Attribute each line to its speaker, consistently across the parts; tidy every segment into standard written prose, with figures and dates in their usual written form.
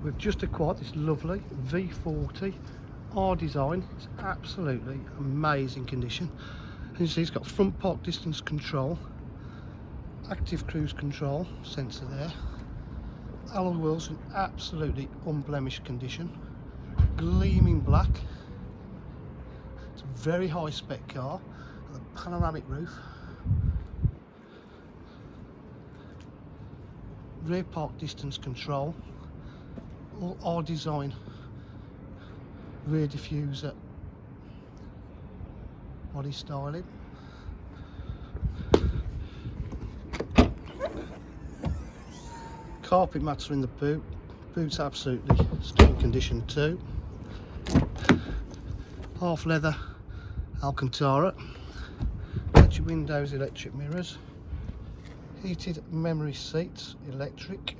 Speaker 1: We've just acquired this lovely V40 R design. It's absolutely amazing condition. And you see it's got front park distance control, active cruise control sensor there, alloy wheels in absolutely unblemished condition, gleaming black. It's a very high spec car with a panoramic roof, rear park distance control, all R design rear diffuser body styling. Carpet mats are in the boot. Boot's absolutely stunning condition too. Half leather Alcantara. Electric windows, electric mirrors. Heated memory seats, electric.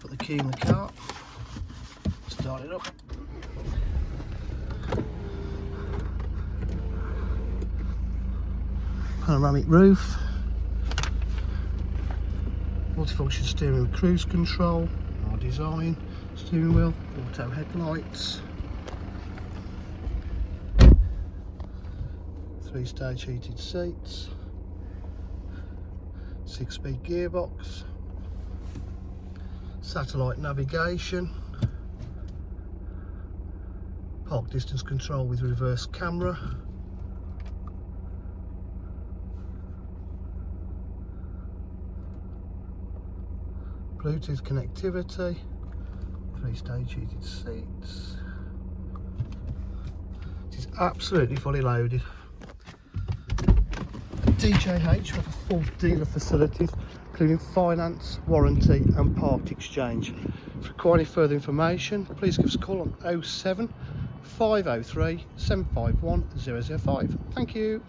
Speaker 1: Put the key in the car. Start it up. Panoramic roof, multifunction steering with cruise control, our design, steering wheel, auto headlights, 3-stage heated seats, 6-speed gearbox, satellite navigation, park distance control with reverse camera, Bluetooth connectivity, 3-stage heated seats. It is absolutely fully loaded. At DJH, we have a full dealer facilities, including finance, warranty and part exchange. If you require any further information, please give us a call on 07 503 751 005. Thank you.